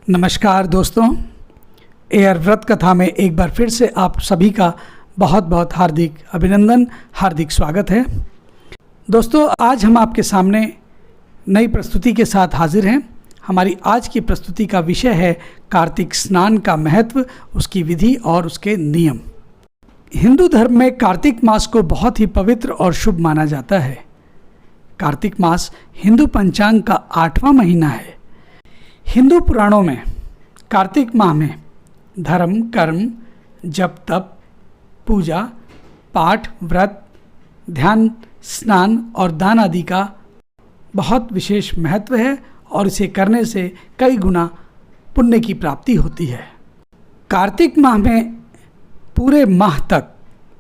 नमस्कार दोस्तों, एयर व्रत कथा में एक बार फिर से आप सभी का बहुत बहुत हार्दिक अभिनंदन, हार्दिक स्वागत है। दोस्तों, आज हम आपके सामने नई प्रस्तुति के साथ हाजिर हैं। हमारी आज की प्रस्तुति का विषय है कार्तिक स्नान का महत्व, उसकी विधि और उसके नियम। हिंदू धर्म में कार्तिक मास को बहुत ही पवित्र और शुभ माना जाता है। कार्तिक मास हिंदू पंचांग का 8वां महीना है। हिंदू पुराणों में कार्तिक माह में धर्म, कर्म, जप, तप, पूजा, पाठ, व्रत, ध्यान, स्नान और दान आदि का बहुत विशेष महत्व है और इसे करने से कई गुना पुण्य की प्राप्ति होती है। कार्तिक माह में पूरे माह तक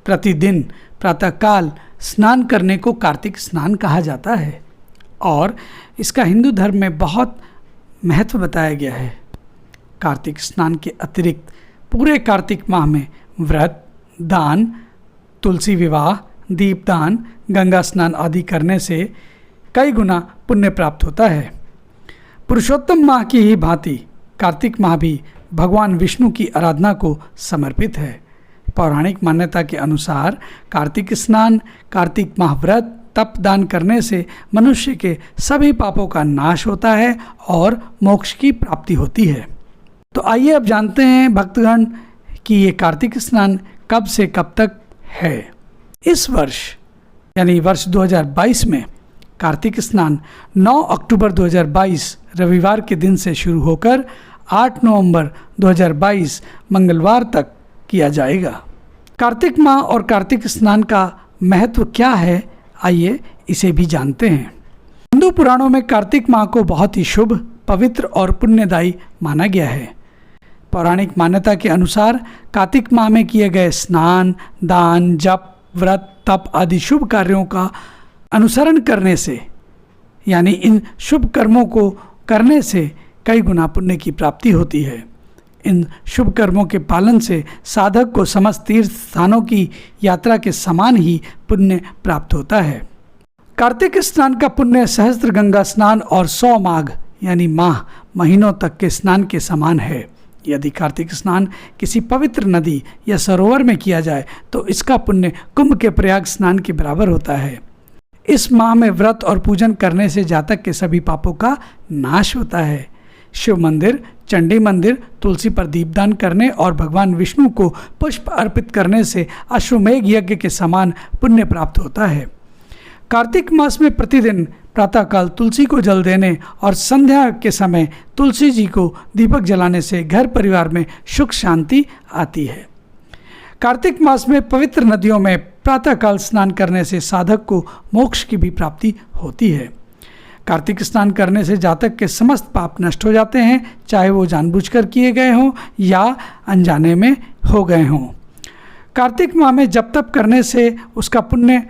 प्रतिदिन प्रातःकाल स्नान करने को कार्तिक स्नान कहा जाता है और इसका हिंदू धर्म में बहुत महत्व बताया गया है। कार्तिक स्नान के अतिरिक्त पूरे कार्तिक माह में व्रत, दान, तुलसी विवाह, दीपदान, गंगा स्नान आदि करने से कई गुना पुण्य प्राप्त होता है। पुरुषोत्तम माह की ही भांति कार्तिक माह भी भगवान विष्णु की आराधना को समर्पित है। पौराणिक मान्यता के अनुसार कार्तिक स्नान, कार्तिक माह व्रत, तप, दान करने से मनुष्य के सभी पापों का नाश होता है और मोक्ष की प्राप्ति होती है। तो आइए अब जानते हैं भक्तगण कि ये कार्तिक स्नान कब से कब तक है। इस वर्ष यानी वर्ष 2022 में कार्तिक स्नान 9 अक्टूबर 2022 रविवार के दिन से शुरू होकर 8 नवंबर 2022 मंगलवार तक किया जाएगा। कार्तिक माह और कार्तिक स्नान का महत्व क्या है, आइए इसे भी जानते हैं। हिंदू पुराणों में कार्तिक माह को बहुत ही शुभ, पवित्र और पुण्यदायी माना गया है। पौराणिक मान्यता के अनुसार कार्तिक माह में किए गए स्नान, दान, जप, व्रत, तप आदि शुभ कार्यों का अनुसरण करने से यानी इन शुभ कर्मों को करने से कई गुना पुण्य की प्राप्ति होती है। इन शुभ कर्मों के पालन से साधक को समस्त तीर्थ स्थानों की यात्रा के समान ही पुण्य प्राप्त होता है। कार्तिक स्नान का पुण्य सहस्त्र गंगा स्नान और 100 माघ यानी महीनों तक के स्नान के समान है। यदि कार्तिक स्नान किसी पवित्र नदी या सरोवर में किया जाए तो इसका पुण्य कुंभ के प्रयाग स्नान के बराबर होता है। इस माह में व्रत और पूजन करने से जातक के सभी पापों का नाश होता है। शिव मंदिर, चंडी मंदिर, तुलसी पर दीपदान करने और भगवान विष्णु को पुष्प अर्पित करने से अश्वमेघ यज्ञ के समान पुण्य प्राप्त होता है। कार्तिक मास में प्रतिदिन प्रातःकाल तुलसी को जल देने और संध्या के समय तुलसी जी को दीपक जलाने से घर परिवार में सुख शांति आती है। कार्तिक मास में पवित्र नदियों में प्रातःकाल स्नान करने से साधक को मोक्ष की भी प्राप्ति होती है। कार्तिक स्नान करने से जातक के समस्त पाप नष्ट हो जाते हैं, चाहे वो जानबूझकर किए गए हों या अनजाने में हो गए हों। कार्तिक माह में जप तप करने से उसका पुण्य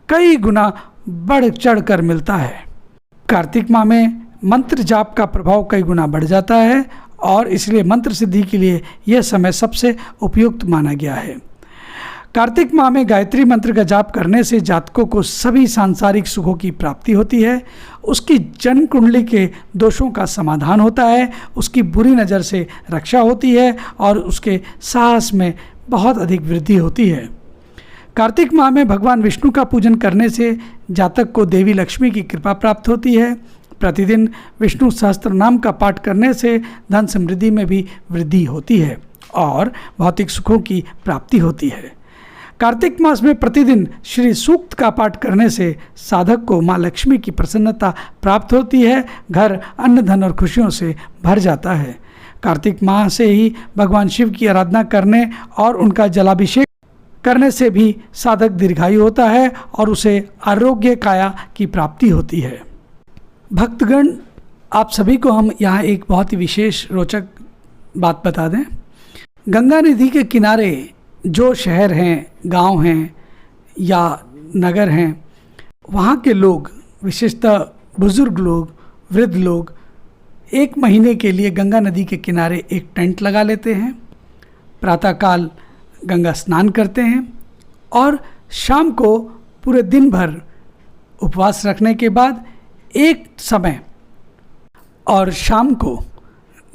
कई गुना बढ़ चढ़ कर मिलता है। कार्तिक माह में मंत्र जाप का प्रभाव कई गुना बढ़ जाता है और इसलिए मंत्र सिद्धि के लिए यह समय सबसे उपयुक्त माना गया है। कार्तिक माह में गायत्री मंत्र का जाप करने से जातकों को सभी सांसारिक सुखों की प्राप्ति होती है। उसकी जन्म कुंडली के दोषों का समाधान होता है, उसकी बुरी नज़र से रक्षा होती है और उसके साहस में बहुत अधिक वृद्धि होती है। कार्तिक माह में भगवान विष्णु का पूजन करने से जातक को देवी लक्ष्मी की कृपा प्राप्त होती है। प्रतिदिन विष्णु सहस्त्र नाम का पाठ करने से धन समृद्धि में भी वृद्धि होती है और भौतिक सुखों की प्राप्ति होती है। कार्तिक मास में प्रतिदिन श्री सूक्त का पाठ करने से साधक को माँ लक्ष्मी की प्रसन्नता प्राप्त होती है। घर अन्न, धन और खुशियों से भर जाता है। कार्तिक माह से ही भगवान शिव की आराधना करने और उनका जलाभिषेक करने से भी साधक दीर्घायु होता है और उसे आरोग्य काया की प्राप्ति होती है। भक्तगण, आप सभी को हम यहाँ एक बहुत ही विशेष रोचक बात बता दें। गंगा नदी के किनारे जो शहर हैं, गांव हैं या नगर हैं, वहाँ के लोग, विशेषतः बुज़ुर्ग लोग, वृद्ध लोग, 1 महीने के लिए गंगा नदी के किनारे एक टेंट लगा लेते हैं। प्रातःकाल गंगा स्नान करते हैं और शाम को पूरे दिन भर उपवास रखने के बाद एक समय और शाम को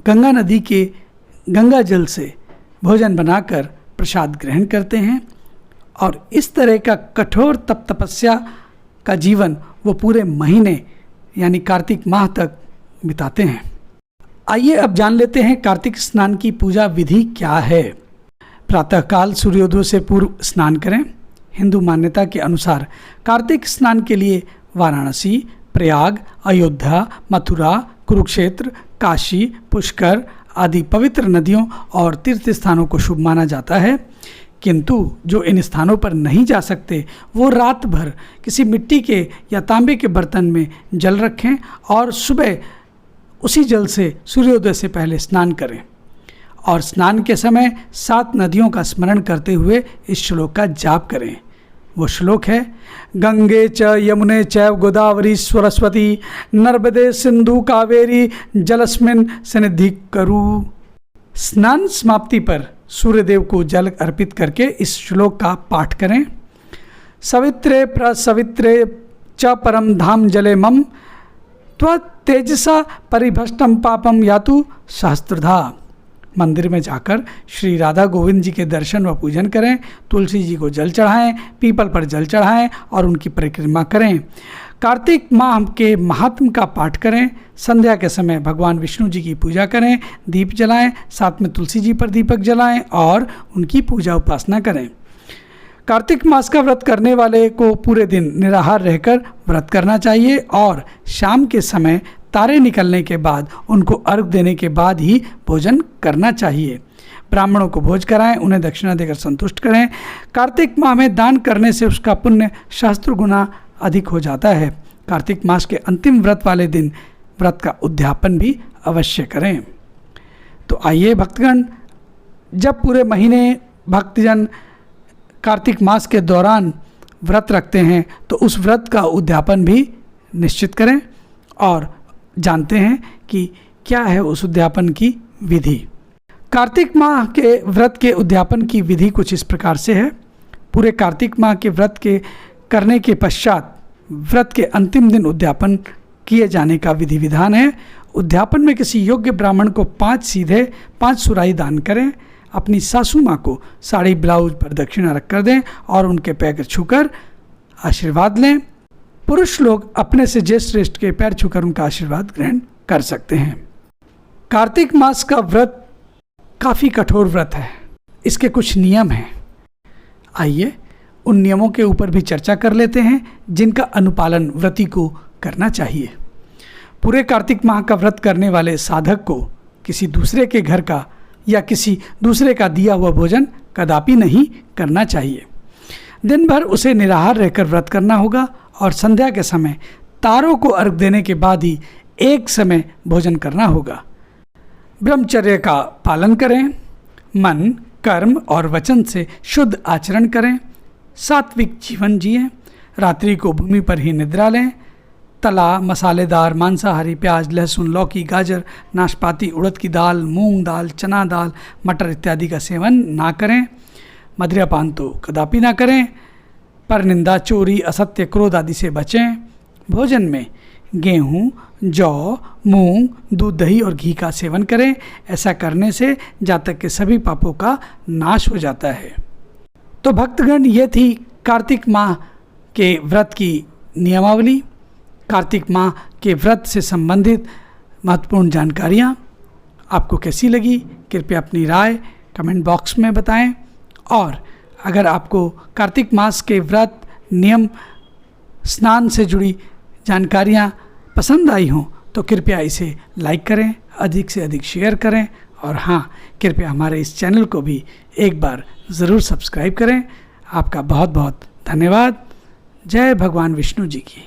गंगा नदी के गंगा जल से भोजन बनाकर प्रसाद ग्रहण करते हैं और इस तरह का कठोर तप तपस्या का जीवन वो पूरे महीने यानी कार्तिक माह तक बिताते हैं। आइए अब जान लेते हैं कार्तिक स्नान की पूजा विधि क्या है। प्रातःकाल सूर्योदय से पूर्व स्नान करें। हिंदू मान्यता के अनुसार कार्तिक स्नान के लिए वाराणसी, प्रयाग, अयोध्या, मथुरा, कुरुक्षेत्र, काशी, पुष्कर आदि पवित्र नदियों और तीर्थ स्थानों को शुभ माना जाता है, किंतु जो इन स्थानों पर नहीं जा सकते वो रात भर किसी मिट्टी के या तांबे के बर्तन में जल रखें और सुबह उसी जल से सूर्योदय से पहले स्नान करें और स्नान के समय 7 नदियों का स्मरण करते हुए इस श्लोक का जाप करें। वो श्लोक है, गंगे च यमुने चैव गोदावरी सरस्वती नर्मदे सिंधु कावेरी जलस्मिन सन्निधि करु। स्नान समाप्ति पर सूर्यदेव को जल अर्पित करके इस श्लोक का पाठ करें। सवित्रे प्रसवित्रे च परम धाम जले मम त्वतेजसा परिभष्टम पापम यातु सहस्त्रधा। मंदिर में जाकर श्री राधा गोविंद जी के दर्शन व पूजन करें, तुलसी जी को जल चढ़ाएं, पीपल पर जल चढ़ाएं और उनकी परिक्रमा करें। कार्तिक माह के महात्म का पाठ करें। संध्या के समय भगवान विष्णु जी की पूजा करें, दीप जलाएं, साथ में तुलसी जी पर दीपक जलाएं और उनकी पूजा उपासना करें। कार्तिक मास का व्रत करने वाले को पूरे दिन निराहार रहकर व्रत करना चाहिए और शाम के समय तारे निकलने के बाद उनको अर्घ देने के बाद ही भोजन करना चाहिए। ब्राह्मणों को भोज कराएं, उन्हें दक्षिणा देकर संतुष्ट करें। कार्तिक माह में दान करने से उसका पुण्य सहस्त्र गुना अधिक हो जाता है। कार्तिक मास के अंतिम व्रत वाले दिन व्रत का उद्यापन भी अवश्य करें। तो आइए भक्तगण, जब पूरे महीने भक्तजन कार्तिक मास के दौरान व्रत रखते हैं तो उस व्रत का उद्यापन भी निश्चित करें और जानते हैं कि क्या है उस उद्यापन की विधि। कार्तिक माह के व्रत के उद्यापन की विधि कुछ इस प्रकार से है। पूरे कार्तिक माह के व्रत के करने के पश्चात व्रत के अंतिम दिन उद्यापन किए जाने का विधि विधान है। उद्यापन में किसी योग्य ब्राह्मण को 5 सीधे 5 सुराही दान करें। अपनी सासू माँ को साड़ी ब्लाउज पर दक्षिणा रख कर दें और उनके पैर छूकर आशीर्वाद लें। पुरुष लोग अपने से ज्येष्ठ श्रेष्ठ के पैर छूकर उनका आशीर्वाद ग्रहण कर सकते हैं। कार्तिक मास का व्रत काफ़ी कठोर व्रत है, इसके कुछ नियम हैं। आइए उन नियमों के ऊपर भी चर्चा कर लेते हैं जिनका अनुपालन व्रती को करना चाहिए। पूरे कार्तिक माह का व्रत करने वाले साधक को किसी दूसरे के घर का या किसी दूसरे का दिया हुआ भोजन कदापि नहीं करना चाहिए। दिन भर उसे निराहार रहकर व्रत करना होगा और संध्या के समय तारों को अर्घ देने के बाद ही एक समय भोजन करना होगा। ब्रह्मचर्य का पालन करें, मन, कर्म और वचन से शुद्ध आचरण करें, सात्विक जीवन जिएं, रात्रि को भूमि पर ही निद्रा लें, तला मसालेदार मांसाहारी प्याज, लहसुन, लौकी, गाजर, नाशपाती, उड़द की दाल, मूंग दाल, चना दाल, मटर इत्यादि का सेवन ना करें। मदिरापान तो कदापि ना करें। पर निंदा, चोरी, असत्य, क्रोध आदि से बचें। भोजन में गेहूँ, जौ, मूंग, दूध, दही और घी का सेवन करें। ऐसा करने से जातक के सभी पापों का नाश हो जाता है। तो भक्तगण, ये थी कार्तिक माह के व्रत की नियमावली, कार्तिक माह के व्रत से संबंधित महत्वपूर्ण जानकारियाँ। आपको कैसी लगी कृपया अपनी राय कमेंट बॉक्स में बताएं और अगर आपको कार्तिक मास के व्रत, नियम, स्नान से जुड़ी जानकारियाँ पसंद आई हों तो कृपया इसे लाइक करें, अधिक से अधिक शेयर करें और हाँ, कृपया हमारे इस चैनल को भी एक बार ज़रूर सब्सक्राइब करें। आपका बहुत बहुत धन्यवाद। जय भगवान विष्णु जी की।